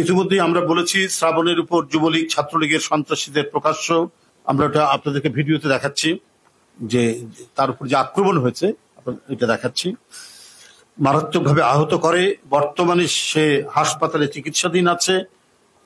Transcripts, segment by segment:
ইতিমধ্যেই আমরা বলেছি শ্রাবণের উপর যুবলীগ ছাত্রলীগের সন্ত্রাসীদের প্রকাশ্য আমরা ওটা আপনাদেরকে ভিডিওতে দেখাচ্ছি যে তার উপর যে আক্রমণ হয়েছে এটা দেখাচ্ছি। মারাত্মকভাবে আহত করে, বর্তমানে সে হাসপাতালে চিকিৎসাধীন আছে।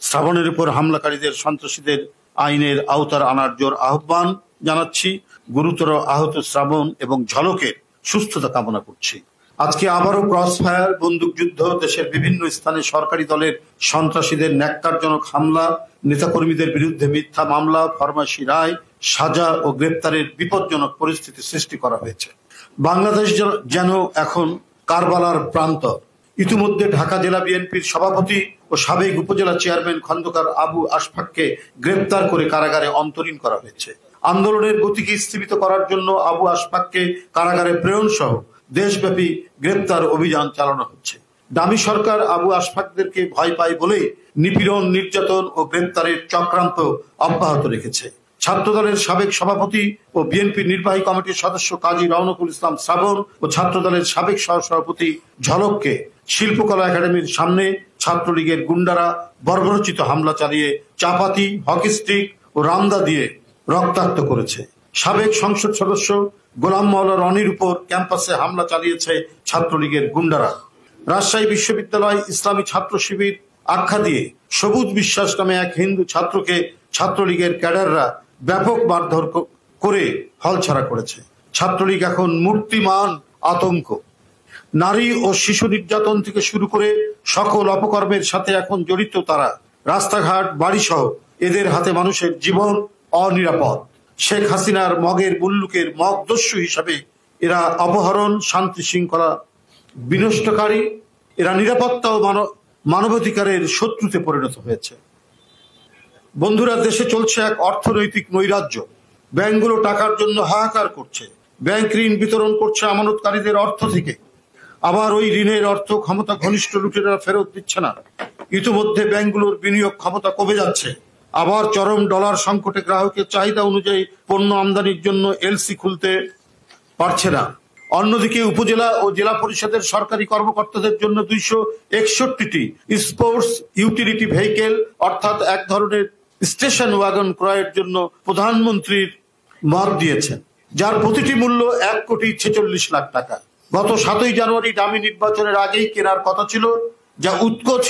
শ্রাবণের উপর হামলাকারীদের সন্ত্রাসীদের আইনের আওতার আনার জোর আহ্বান জানাচ্ছি। গুরুতর আহত শ্রাবণ এবং ঝলকের সুস্থতা কামনা করছি। আজকে আবারও ক্রস ফায়ার, বন্দুকযুদ্ধ, দেশের বিভিন্ন স্থানে সরকারি দলের সন্ত্রাসীদের ন্যাক্কারজনক হামলা, নেতাকর্মীদের বিরুদ্ধে মিথ্যা মামলা, ফরমাশি রায়, সাজা ও গ্রেপ্তারের বিপজ্জনক পরিস্থিতি সৃষ্টি করা হয়েছে। বাংলাদেশ যেন এখন কারবালার প্রান্তর। ইতিমধ্যে ঢাকা জেলা বিএনপির সভাপতি ও সাবেক উপজেলা চেয়ারম্যান খন্দকার আবু আশফাককে গ্রেপ্তার করে কারাগারে অন্তরীণ করা হয়েছে। আন্দোলনের গতিকে স্থগিত করার জন্য আবু আশফাককে কারাগারে প্রেরণ সহ দেশব্যাপী গ্রেপ্তার অভিযান চালানো হচ্ছে। দামি সরকার আবু আশফাকদেরকে ভয় পায় বলে নিপীড়ন, নির্যাতন ও গ্রেপ্তারের চক্রান্ত অব্যাহত রেখেছে। ছাত্রদলের সাবেক সভাপতি ও বিএনপি নির্বাহী কমিটির সদস্য কাজী রওনকুল ইসলাম শ্রাবণ ও ছাত্রদলের সাবেক সহসভাপতি ঝলককে শিল্পকলা একাডেমির সামনে ছাত্রলীগের গুন্ডারা বর্বরোচিত হামলা চালিয়ে চাপাতি, হকি স্টিক ও রামদা দিয়ে রক্তাক্ত করেছে। সাবেক সংসদ সদস্য গোলাম মাওলা রনির উপর ক্যাম্পাসে হামলা চালিয়েছে ছাত্রলীগের গুন্ডারা। রাজশাহী বিশ্ববিদ্যালয় ইসলামী ছাত্র শিবির আখ্যা দিয়ে সবুজ বিশ্বাস নামে এক হিন্দু ছাত্রকে ছাত্রলীগের ক্যাডাররা ব্যাপক মারধর করে হলছাড়া করেছে। ছাত্রলীগ এখন মূর্তিমান আতঙ্ক। নারী ও শিশু নির্যাতন থেকে শুরু করে সকল অপকর্মের সাথে এখন জড়িত তারা। রাস্তাঘাট, বাড়িসহ এদের হাতে মানুষের জীবন অনিরাপদ। শেখ হাসিনার মগের মুল্লুকের মগদস্যু হিসাবে এরা অপহরণ, শান্তি শৃঙ্খলা বিনষ্টকারী, এরা নিরাপত্তা ও মানবাধিকারের শত্রুতে পরিণত হয়েছে। বন্ধুরা, দেশে চলছে এক অর্থনৈতিক নৈরাজ্য। ব্যাংকগুলো টাকার জন্য হাহাকার করছে। ব্যাংক ঋণ বিতরণ করছে আমানতকারীদের অর্থ থেকে, আবার ওই ঋণের অর্থ ক্ষমতা ঘনিষ্ঠ লুটেরা ফেরত দিচ্ছে না। ইতিমধ্যে ব্যাংকগুলোর বিনিয়োগ ক্ষমতা কমে যাচ্ছে। আবার চরম ডলার সংকটে গ্রাহকের চাহিদা অনুযায়ী পণ্য আমদানির জন্য এলসি খুলতে পারছে না। অন্যদিকে উপজেলা ও জেলা পরিষদের সরকারি কর্মকর্তাদের জন্য 261টি স্পোর্টস ইউটিলিটি ভেহিকেল অর্থাৎ এক ধরনের স্টেশন ওয়াগন ক্রয়ের জন্য প্রধানমন্ত্রীর মত দিয়েছেন, যার প্রতিটি মূল্য 1,46,00,000 টাকা। গত 7ই জানুয়ারি ডামি নির্বাচনের আগেই কেনার কথা ছিল, যা উৎকোচ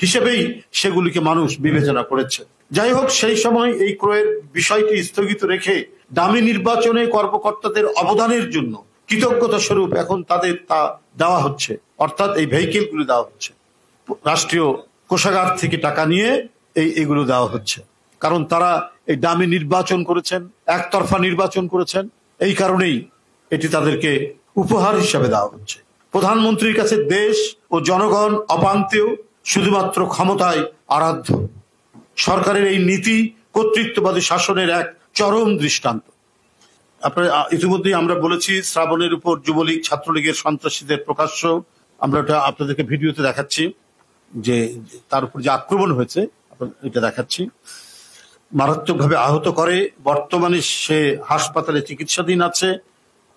হিসেবেই সেগুলিকে মানুষ বিবেচনা করেছে। যাই হোক, সেই সময় এই ক্রয়ের বিষয়টি স্থগিত রেখে ডামি নির্বাচনে কর্মকর্তাদের অবদানের জন্য কৃতজ্ঞতা স্বরূপ এখন তাদের তা দেওয়া হচ্ছে, অর্থাৎ এই ভেহিকেলগুলো দেওয়া হচ্ছে। রাষ্ট্রীয় কোষাগার থেকে টাকা নিয়ে এইগুলো দেওয়া হচ্ছে, কারণ তারা এই ডামি নির্বাচন করেছেন, একতরফা নির্বাচন করেছেন। এই কারণেই এটি তাদেরকে উপহার হিসাবে দেওয়া হচ্ছে। প্রধানমন্ত্রীর কাছে দেশ ও জনগণ অপান্তেয়, শুধুমাত্র ক্ষমতায় আরাধ্য। সরকারের এই নীতি কর্তৃত্ববাদী শাসনের এক চরম দৃষ্টান্ত। আপনারা ইতিমধ্যেই আমরা বলেছি শ্রাবণের উপর যুবলীগ ছাত্রলীগের সন্ত্রাসীদের প্রকাশ্য আমরা ওটা আপনাদেরকে ভিডিওতে দেখাচ্ছি যে তার উপর যে আক্রমণ হয়েছে এটা দেখাচ্ছি। মারাত্মকভাবে আহত করে, বর্তমানে সে হাসপাতালে চিকিৎসাধীন আছে।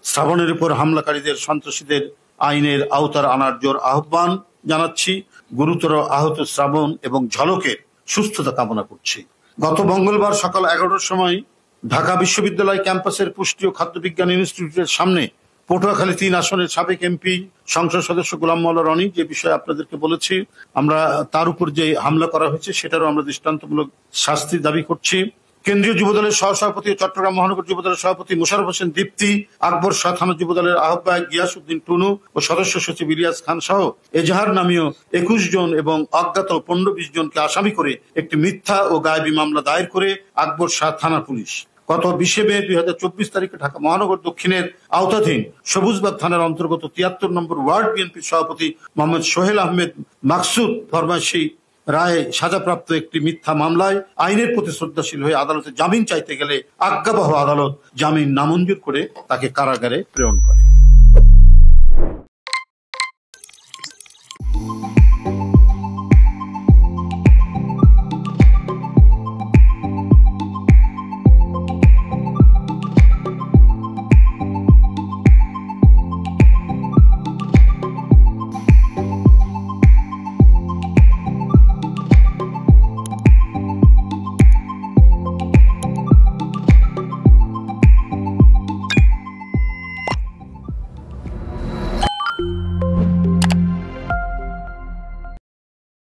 শ্রাবণের উপর হামলাকারীদের সন্ত্রাসীদের আইনের আওতার আনার জোর আহ্বান জানাচ্ছি। গুরুতর আহত শ্রাবণ এবং ঝলকের সুস্থতা কামনা করছি। গত মঙ্গলবার সকাল 11টার সময় ঢাকা বিশ্ববিদ্যালয় ক্যাম্পাসের পুষ্টি ও খাদ্য বিজ্ঞান ইনস্টিটিউটের সামনে পটুয়াখালী 3 আসনের সাবেক এমপি সংসদ সদস্য গোলাম মাওলা রনি, যে বিষয়ে আপনাদেরকে বলেছি, আমরা তার উপর যে হামলা করা হয়েছে সেটারও আমরা দৃষ্টান্তমূলক শাস্তি দাবি করছি। কেন্দ্রীয় যুবদলের সহসভাপতি চট্টগ্রাম মহানগর যুবদলের সভাপতি মোশাররফ হোসেন দীপ্তি, আকবর শাহ থানা যুবদলের আহ্বায়ক গিয়াসউদ্দিন টুনু ও সদস্য সচিব ইলিয়াস খান সহ এজাহার নামীয় 21 জন এবং অজ্ঞাত 15-20 জনকে আসামি করে একটি মিথ্যা ও গায়েবী মামলা দায়ের করে আকবর শাহ থানা পুলিশ গত 20 মে 2024 তারিখে ঢাকা মহানগর দক্ষিণের আওতাধীন সবুজবাগ থানার অন্তর্গত 73 নম্বর ওয়ার্ড বিএনপির সভাপতি মোহাম্মদ সোহেল আহমেদ মাকসুদ ফরমাশি রায় সাজাপ্রাপ্ত একটি মিথ্যা মামলায় আইনের প্রতি শ্রদ্ধাশীল হয়ে আদালতে জামিন চাইতে গেলে আজ্ঞাবহ আদালত জামিন নামঞ্জুর করে তাকে কারাগারে প্রেরণ করে।